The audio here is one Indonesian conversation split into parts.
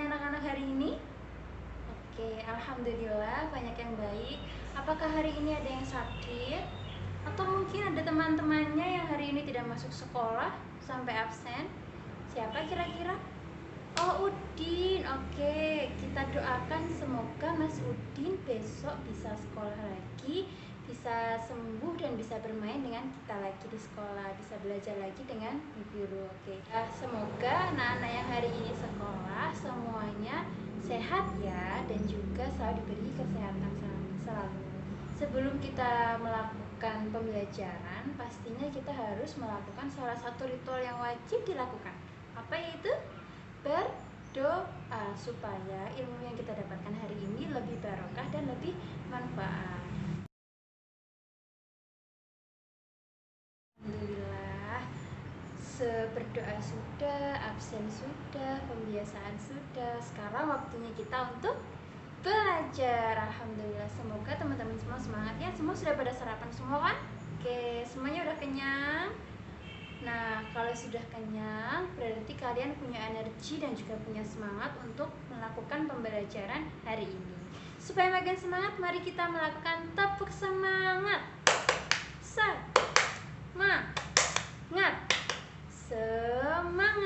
semuanya anak-anak hari ini? Oke, alhamdulillah banyak yang baik. Apakah hari ini ada yang sakit? Atau mungkin ada teman-temannya yang hari ini tidak masuk sekolah sampai absen? Siapa kira-kira? Oh, Udin. Oke, kita doakan semoga Mas Udin besok bisa sekolah lagi, bisa sembuh dan bisa bermain dengan kita lagi di sekolah, bisa belajar lagi dengan Bu Guru. Oke. Semoga anak-anak yang hari ini sekolah semuanya sehat ya, dan juga selalu diberi kesehatan selalu. Sebelum kita melakukan pembelajaran, pastinya kita harus melakukan salah satu ritual yang wajib dilakukan. Apa yaitu? Berdoa supaya ilmu yang kita dapatkan hari ini lebih barokah dan lebih manfaat. Alhamdulillah, berdoa sudah, absen sudah, pembiasaan sudah. Sekarang waktunya kita untuk belajar. Alhamdulillah, semoga teman-teman semua semangat ya. Semua sudah pada sarapan semua kan? Oke, semuanya udah kenyang. Nah, kalau sudah kenyang, berarti kalian punya energi dan juga punya semangat untuk melakukan pembelajaran hari ini. Supaya makin semangat, mari kita melakukan tepuk semangat. Semangat. Semangat.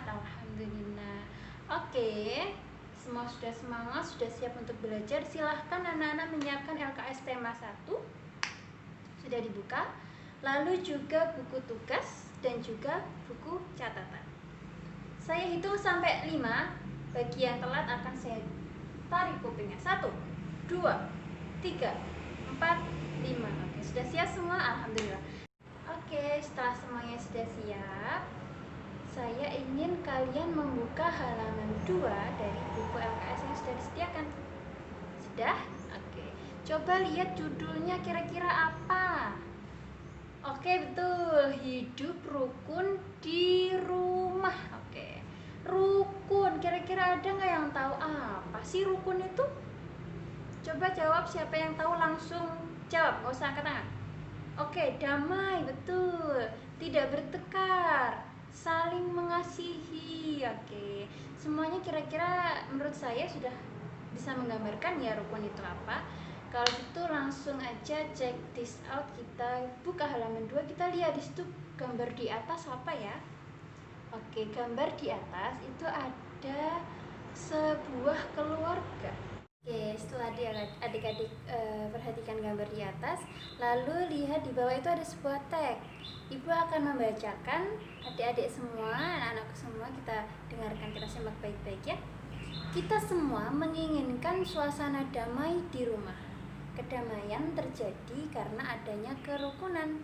Alhamdulillah. Oke, semua sudah semangat, sudah siap untuk belajar. Silahkan anak-anak menyiapkan LKS tema 1. Sudah dibuka. Lalu juga buku tugas dan juga buku catatan. Saya hitung sampai 5. Bagi yang telat akan saya tarik kupingnya. 1, 2, 3, 4, 5. Oke, sudah siap semua? Alhamdulillah. Oke, setelah semuanya sudah siap, saya ingin kalian membuka halaman 2 dari buku LKS yang sudah disediakan. Sudah? Oke. Coba lihat judulnya kira-kira apa? Oke, betul. Hidup rukun di rumah. Oke. Rukun. Kira-kira ada nggak yang tahu apa sih rukun itu? Coba jawab, siapa yang tahu langsung jawab, nggak usah angkat tangan. Oke, damai, betul. Tidak bertengkar, saling mengasihi. Oke. Semuanya kira-kira menurut saya sudah bisa menggambarkan ya rukun itu apa. Kalau gitu langsung aja check this out, kita buka halaman 2, kita lihat di situ gambar di atas apa ya. Oke, gambar di atas itu ada sebuah keluarga. Oke, setelah adik-adik perhatikan gambar di atas, lalu lihat di bawah itu ada sebuah teks. Ibu akan membacakan, adik-adik semua, anak-anakku semua, kita dengarkan, kita simak baik-baik ya. Kita semua menginginkan suasana damai di rumah. Kedamaian terjadi karena adanya kerukunan.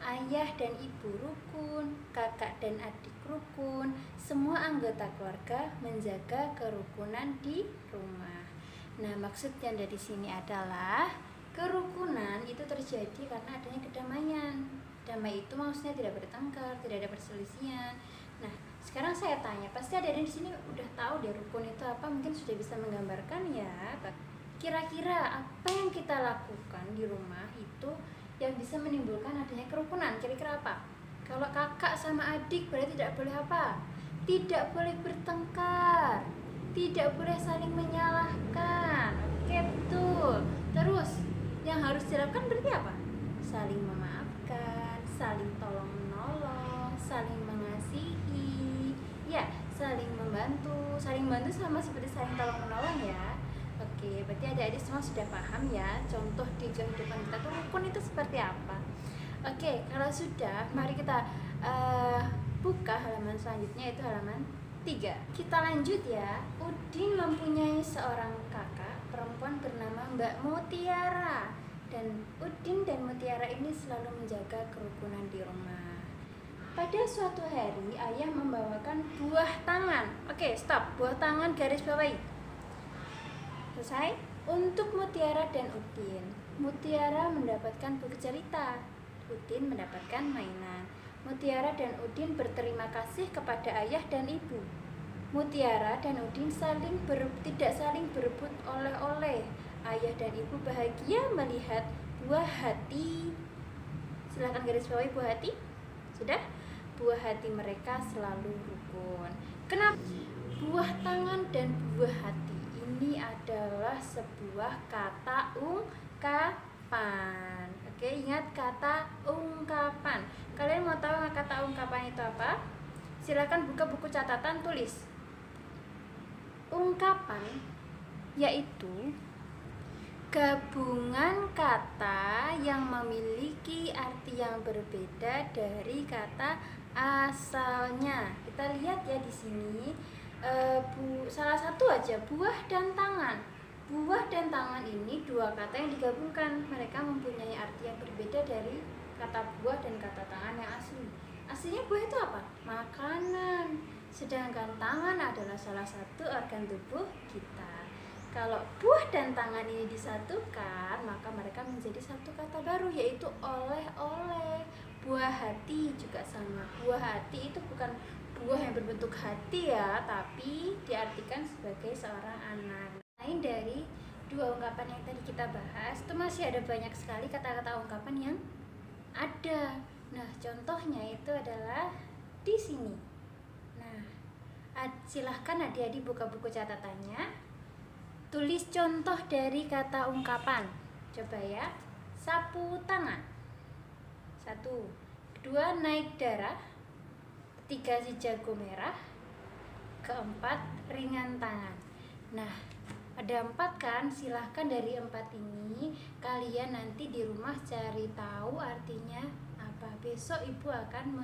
Ayah dan ibu rukun, kakak dan adik rukun, semua anggota keluarga menjaga kerukunan di rumah. Nah, maksudnya dari sini adalah kerukunan itu terjadi karena adanya kedamaian. Damai itu maksudnya tidak bertengkar, tidak ada perselisihan. Nah, sekarang saya tanya, pasti ada di sini udah tahu deh rukun itu apa, mungkin sudah bisa menggambarkan ya. Kira-kira apa yang kita lakukan di rumah itu yang bisa menimbulkan adanya kerukunan? Kira-kira apa? Kalau kakak sama adik berarti tidak boleh apa? Tidak boleh bertengkar, tidak boleh saling menyalahkan. Oke, betul. Terus yang harus dilakukan berarti apa? Saling memaafkan, saling tolong menolong, saling mengasihi, ya, saling membantu. Saling membantu sama seperti saling tolong menolong ya. Oke, berarti adik-adik semua sudah paham ya contoh di kehidupan kita tuh rukun itu seperti apa. Oke, kalau sudah, mari kita buka halaman selanjutnya, itu halaman 3. Kita lanjut ya. Udin mempunyai seorang kakak perempuan bernama Mbak Mutiara, dan Udin dan Mutiara ini selalu menjaga kerukunan di rumah. Pada suatu hari, ayah membawakan buah tangan. Oke, stop. Buah tangan garis bawahi. Selesai. Untuk Mutiara dan Udin, Mutiara mendapatkan buku cerita, Udin mendapatkan mainan. Mutiara dan Udin berterima kasih kepada ayah dan ibu. Mutiara dan Udin tidak saling berebut oleh-oleh. Ayah dan ibu bahagia melihat buah hati. Silahkan garis bawahi buah hati. Sudah? Buah hati mereka selalu rukun. Kenapa? Buah tangan dan buah hati. Ini adalah sebuah kata ungkapan. Oke, ingat kata ungkapan. Kalian mau tahu kata ungkapan itu apa? Silakan buka buku catatan, tulis. Ungkapan yaitu gabungan kata yang memiliki arti yang berbeda dari kata asalnya. Kita lihat ya di sini, salah satu aja, buah dan tangan. Buah dan tangan ini dua kata yang digabungkan. Mereka mempunyai arti yang berbeda dari kata buah dan kata tangan yang asli. Aslinya buah itu apa? Makanan. Sedangkan tangan adalah salah satu organ tubuh kita. Kalau buah dan tangan ini disatukan, maka mereka menjadi satu kata baru, yaitu oleh-oleh. Buah hati juga sama. Buah hati itu bukan buah yang berbentuk hati ya, tapi diartikan sebagai seorang anak. Lain dari dua ungkapan yang tadi kita bahas, itu masih ada banyak sekali kata-kata ungkapan yang ada. Nah, contohnya itu adalah di sini. Nah, silahkan adik-adik buka buku catatannya. Tulis contoh dari kata ungkapan. Coba ya. Sapu tangan. 1. Kedua, naik darah. 3, si jago merah. 4, ringan tangan. Nah, ada 4 kan? Silahkan dari 4 ini kalian nanti di rumah cari tahu artinya apa. Besok ibu akan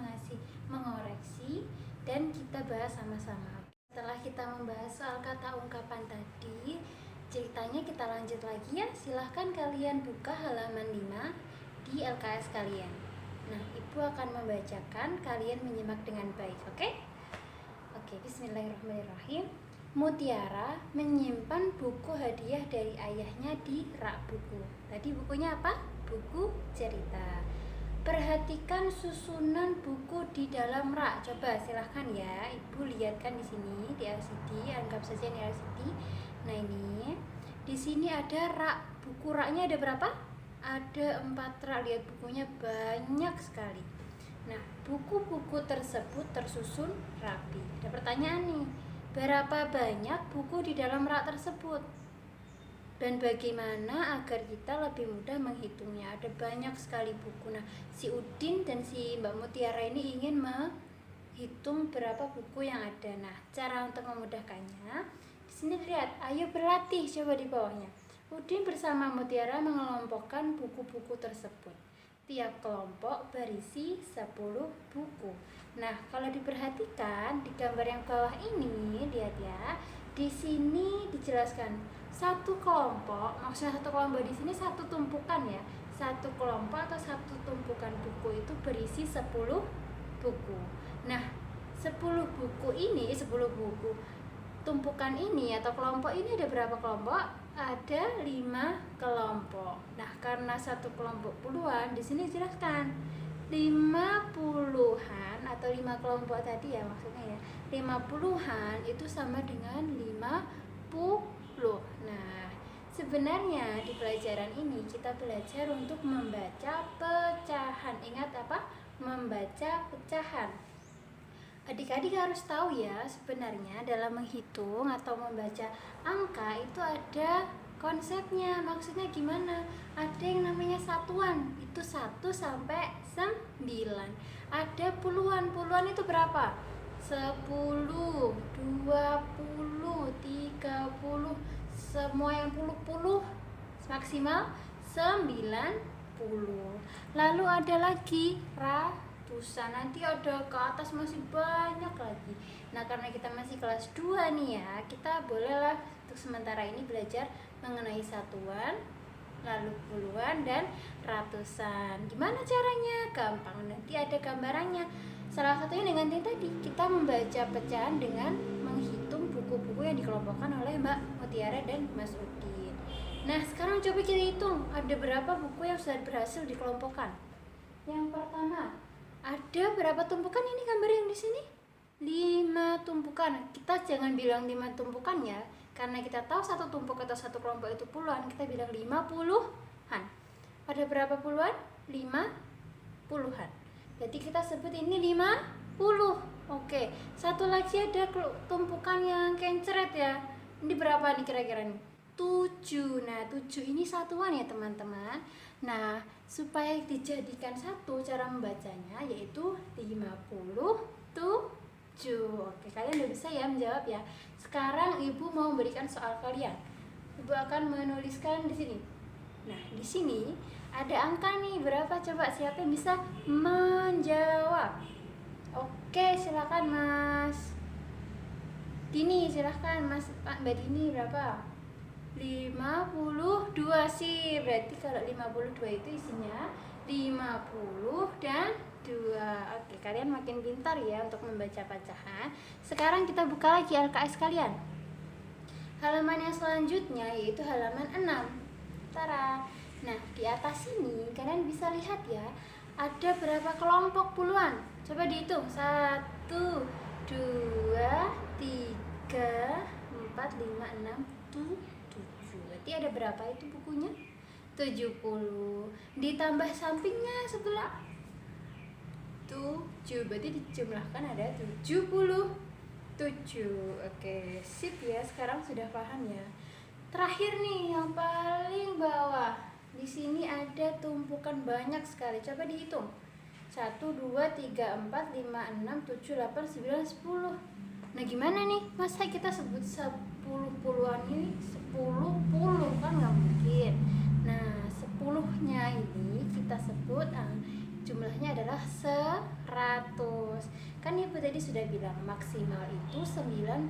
mengoreksi dan kita bahas sama-sama. Setelah kita membahas soal kata ungkapan tadi, ceritanya kita lanjut lagi ya. Silahkan kalian buka halaman 5 di LKS kalian. Nah, ibu akan membacakan, kalian menyimak dengan baik, oke? Oke, bismillahirrahmanirrahim. Mutiara menyimpan buku hadiah dari ayahnya di rak buku. Tadi bukunya apa? Buku cerita. Perhatikan susunan buku di dalam rak. Coba silahkan ya, ibu lihatkan di sini di LCD, anggap saja ini LCD. Nah ini, di sini ada rak. Buku raknya ada berapa? Ada 4 rak. Lihat bukunya banyak sekali. Nah, buku-buku tersebut tersusun rapi. Ada pertanyaan nih, berapa banyak buku di dalam rak tersebut? Dan bagaimana agar kita lebih mudah menghitungnya? Ada banyak sekali buku. Nah, si Udin dan si Mbak Mutiara ini ingin menghitung berapa buku yang ada. Nah, cara untuk memudahkannya, di sini lihat, ayo berlatih, coba di bawahnya. Udin bersama Mutiara mengelompokkan buku-buku tersebut. Tiap kelompok berisi 10 buku. Nah, kalau diperhatikan di gambar yang bawah ini, lihat ya. Di sini dijelaskan satu kelompok, maksudnya satu kelompok di sini satu tumpukan ya. Satu kelompok atau satu tumpukan buku itu berisi 10 buku. Nah, 10 buku ini, 10 buku tumpukan ini atau kelompok ini ada berapa kelompok? Ada 5 kelompok. Nah, karena satu kelompok puluhan, di sini jelaskan 50-an atau 5 kelompok tadi ya maksudnya ya. 50-an itu sama dengan 50. Nah, sebenarnya di pelajaran ini kita belajar untuk membaca pecahan. Ingat apa? Membaca pecahan. Adik-adik harus tahu ya, sebenarnya dalam menghitung atau membaca angka itu ada konsepnya. Maksudnya gimana? Ada yang namanya satuan, itu 1 sampai 9. Ada puluhan, puluhan itu berapa? 10, 20, 30, semua yang puluh maksimal 90. Lalu ada lagi ratusan, nanti ada ke atas masih banyak lagi. Nah, karena kita masih kelas 2 nih ya, kita bolehlah untuk sementara ini belajar mengenai satuan, lalu puluhan dan ratusan. Gimana caranya? Gampang, nanti ada gambarannya. Salah satunya dengan yang tadi, kita membaca pecahan dengan menghitung buku-buku yang dikelompokkan oleh Mbak Mutiara dan Mas Udin. Nah, sekarang coba kita hitung, ada berapa buku yang sudah berhasil dikelompokkan. Yang pertama, ada berapa tumpukan ini gambar yang di sini? 5 tumpukan. Kita jangan bilang 5 tumpukan ya, karena kita tahu satu tumpuk atau satu kelompok itu puluhan, kita bilang 50-an. Ada berapa puluhan? 50-an. Jadi kita sebut ini 50. Oke, satu lagi ada tumpukan yang kencret ya. Ini berapa nih kira-kira nih? 7. Nah, 7 ini satuan ya teman-teman. Nah, supaya dijadikan satu cara membacanya yaitu 57. Oke, kalian udah bisa ya menjawab ya. Sekarang Ibu mau memberikan soal kalian. Ibu akan menuliskan di sini. Nah, di sini ada angka nih, berapa coba? Siapa yang bisa menjawab? Oke, silakan Mas Dini, silahkan Mbak Dini, berapa? 52 sih. Berarti kalau 52 itu isinya 50 dan 2. Oke, kalian makin pintar ya untuk membaca pecahan. Sekarang kita buka lagi LKS kalian. Halaman yang selanjutnya yaitu halaman 6. Tara. Nah, di atas sini kalian bisa lihat ya, ada berapa kelompok puluhan? Coba dihitung. 1, 2, 3, 4, 5, 6, 7. Berarti ada berapa itu bukunya? 70. Ditambah sampingnya sebelah 7. Berarti dijumlahkan ada 77. Oke, sip ya. Sekarang sudah paham ya. Terakhir nih yang paling bawah. Di sini ada tumpukan banyak sekali. Coba dihitung. 1, 2, 3, 4, 5, 6, 7, 8, 9, 10. Nah, gimana nih? Masa kita sebut 10 puluhan ini 10 puluh? Kan nggak mungkin. Nah, 10-nya ini kita sebut jumlahnya adalah 100. Kan Ibu tadi sudah bilang maksimal itu 90-an.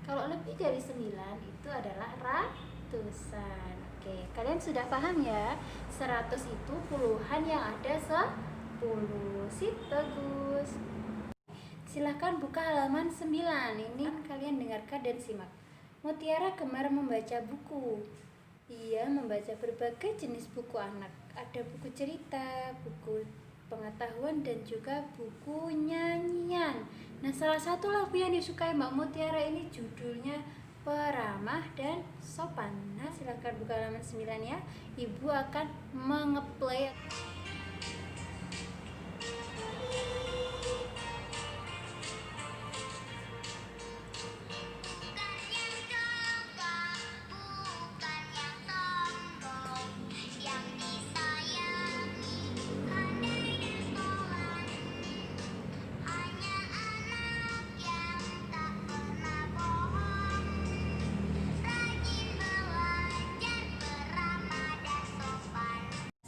Kalau lebih dari 9 itu adalah ratusan. Oke, kalian sudah paham ya? 100 itu puluhan yang ada 10. Sip, bagus. Silahkan buka halaman 9. Ini kalian dengarkan dan simak. Mutiara gemar membaca buku. Ia membaca berbagai jenis buku anak. Ada buku cerita, buku pengetahuan, dan juga buku nyanyian. Nah, salah satu lagu yang disukai Mbak Mutiara ini judulnya Peramah dan Sopan. Nah, silakan buka halaman 9 ya. Ibu akan mengeplay.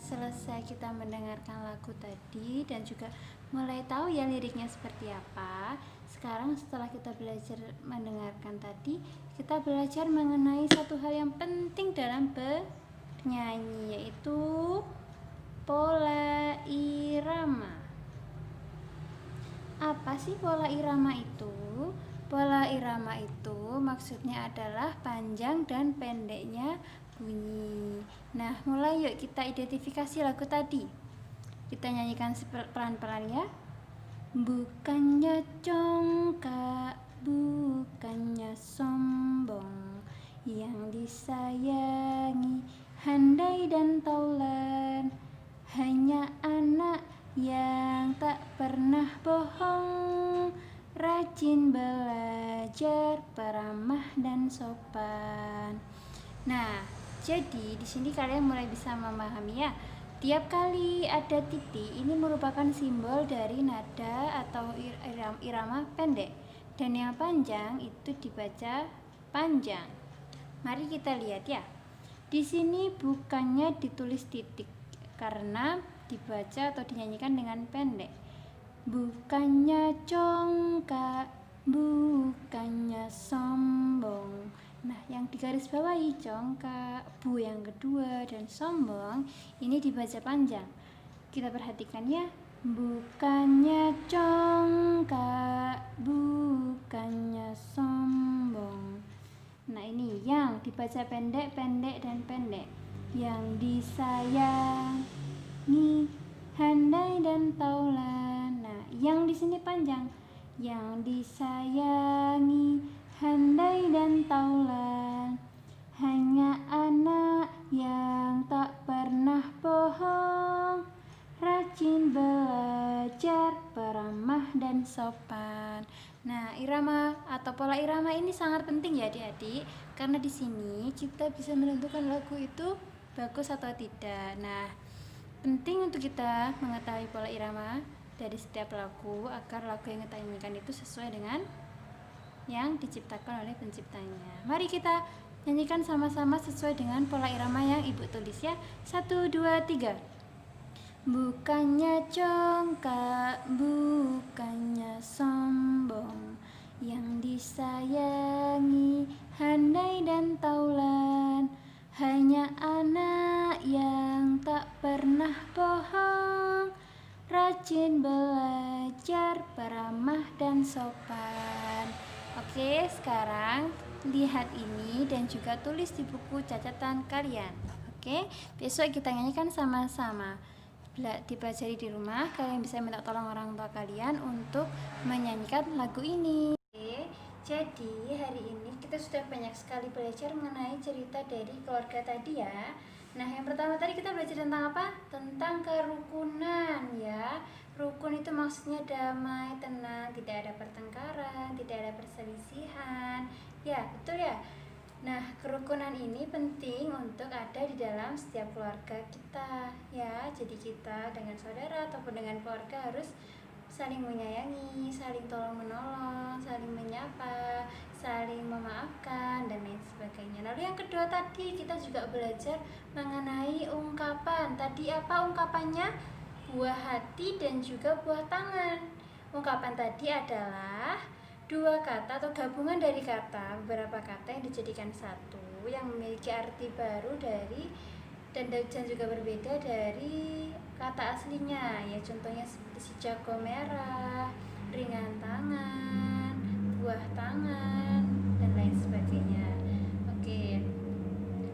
Selesai kita mendengarkan lagu tadi dan juga mulai tahu ya liriknya seperti apa. Sekarang setelah kita belajar mendengarkan tadi, kita belajar mengenai satu hal yang penting dalam bernyanyi, yaitu pola irama. Apa sih pola irama itu? Pola irama itu maksudnya adalah panjang dan pendeknya bunyi. Nah, mulai yuk kita identifikasi lagu tadi. Kita nyanyikan pelan-pelan ya. Bukannya congkak, bukannya sombong, yang disayangi handai dan taulan, hanya anak yang tak pernah bohong, rajin belajar, peramah dan sopan. Nah, jadi di sini kalian mulai bisa memahami ya. Tiap kali ada titik, ini merupakan simbol dari nada atau irama pendek. Dan yang panjang itu dibaca panjang. Mari kita lihat ya. Di sini bukannya ditulis titik karena dibaca atau dinyanyikan dengan pendek. Bukannya congkak, bukannya sombong. Nah, yang digaris bawahi congkak, bu yang kedua, dan sombong ini dibaca panjang. Kita perhatikan ya. Bukannya congkak, bukannya sombong. Nah, ini yang dibaca pendek, pendek, dan pendek. Yang disayangi handai dan taulan. Nah, yang di sini panjang. Yang disayangi handai dan taulan, hanya anak yang tak pernah bohong, rajin belajar, peramah sopan. Nah, irama atau pola irama ini sangat penting ya adik-adik, karena di sini kita bisa menentukan lagu itu bagus atau tidak. Nah, penting untuk kita mengetahui pola irama dari setiap lagu agar lagu yang kita nyanyikan itu sesuai dengan yang diciptakan oleh penciptanya. Mari kita nyanyikan sama-sama sesuai dengan pola irama yang ibu tulis ya. 1, 2, 3. Bukannya congkak, bukannya sombong, yang disayangi handai dan taulan, hanya anak yang tak pernah bohong, rajin belajar, beramah dan sopan. Oke, sekarang lihat ini dan juga tulis di buku catatan kalian. Oke, besok kita nyanyikan sama-sama. Dipelajari di rumah, kalian bisa minta tolong orang tua kalian untuk menyanyikan lagu ini. Oke, jadi hari ini kita sudah banyak sekali belajar mengenai cerita dari keluarga tadi ya. Nah, yang pertama tadi kita belajar tentang apa? Tentang kerukunan ya. Rukun itu maksudnya damai, tenang, tidak ada pertengkaran, tidak ada perselisihan. Ya, betul ya. Nah, kerukunan ini penting untuk ada di dalam setiap keluarga kita ya. Jadi kita dengan saudara ataupun dengan keluarga harus saling menyayangi, saling tolong menolong, saling menyapa, saling memaafkan dan lain sebagainya. Lalu yang kedua tadi kita juga belajar mengenai ungkapan. Tadi apa ungkapannya? Buah hati dan juga buah tangan. Ungkapan tadi adalah dua kata atau gabungan dari kata, beberapa kata yang dijadikan satu yang memiliki arti baru dari dan juga berbeda dari kata aslinya ya. Contohnya seperti si jago merah, ringan tangan, buah tangan dan lain sebagainya. Oke,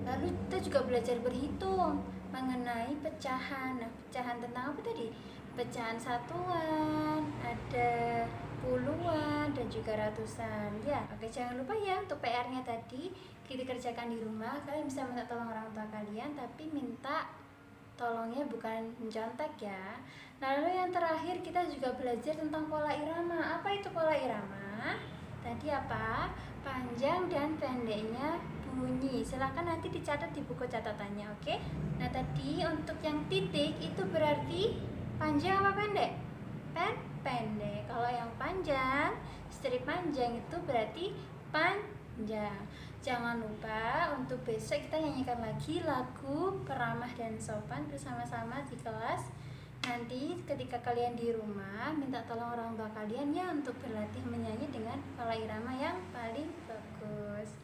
lalu kita juga belajar berhitung mengenai pecahan. Nah, pecahan tentang apa tadi? Pecahan satuan, ada puluhan dan juga ratusan ya. Oke, jangan lupa ya untuk PR-nya tadi kita kerjakan di rumah. Kalian bisa minta tolong orang tua kalian, tapi minta tolongnya bukan mencontek ya. Lalu yang terakhir kita juga belajar tentang pola irama. Apa itu pola irama? Tadi apa? Panjang dan pendeknya bunyi. Silahkan nanti dicatat di buku catatannya, oke? Nah, tadi untuk yang titik itu berarti panjang apa pendek? Pendek. Kalau yang panjang, strip panjang itu berarti panjang. Jangan lupa untuk besok kita nyanyikan lagi lagu Peramah dan Sopan bersama-sama di kelas. Nanti ketika kalian di rumah, minta tolong orang tua kalian ya untuk berlatih menyanyi dengan pola irama yang paling bagus.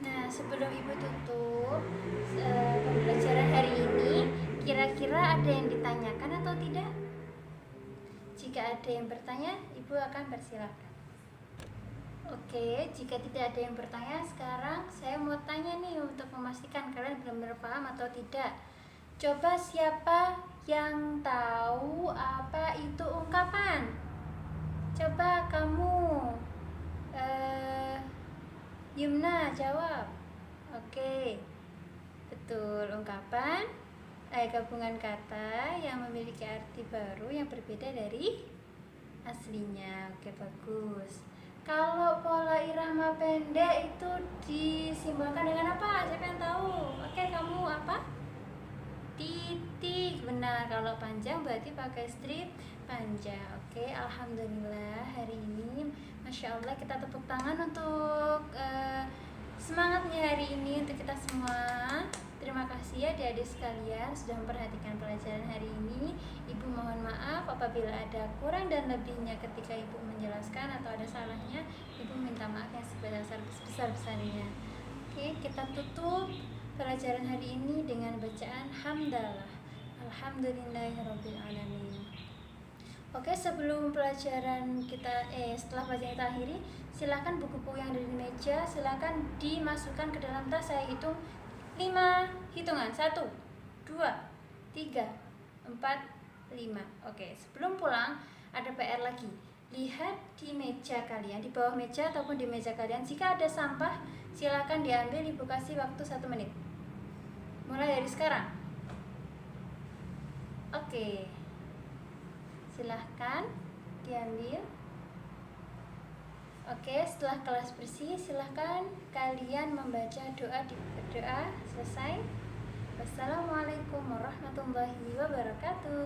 Nah, sebelum ibu tutup pembelajaran hari ini, kira-kira ada yang ditanyakan atau tidak? Jika ada yang bertanya, ibu akan persilakan. Oke, jika tidak ada yang bertanya, sekarang saya mau tanya nih untuk memastikan kalian benar-benar paham atau tidak. Coba siapa yang tahu apa itu ungkapan? Coba kamu Yumna jawab. Oke, betul, ungkapan gabungan kata yang memiliki arti baru yang berbeda dari aslinya. Oke, bagus. Kalau pola irama pendek itu disimbolkan dengan apa? Siapa yang tahu? Oke, kamu apa? Titik. Benar. Kalau panjang berarti pakai strip panjang. Oke, alhamdulillah hari ini Masya Allah kita tepuk tangan untuk semangatnya hari ini untuk kita semua. Terima kasih ya adik-adik sekalian sudah memperhatikan pelajaran hari ini. Ibu mohon maaf apabila ada kurang dan lebihnya ketika ibu menjelaskan atau ada salahnya. Ibu minta maaf yang sebesar-besarnya. Oke, kita tutup pelajaran hari ini dengan bacaan hamdalah. Alhamdulillahirrabbilalamin. Oke, sebelum pelajaran kita setelah pelajaran kita akhiri, silakan buku-buku yang ada di meja silakan dimasukkan ke dalam tas. Saya hitung 5 hitungan. 1, 2, 3, 4, 5. Oke, sebelum pulang ada PR lagi. Lihat di meja kalian, di bawah meja ataupun di meja kalian, jika ada sampah silakan diambil. Ibu kasih waktu 1 menit. Mulai dari sekarang. Oke. Silahkan diambil. Oke, setelah kelas bersih, silahkan kalian membaca doa. Selesai. Wassalamualaikum warahmatullahi wabarakatuh.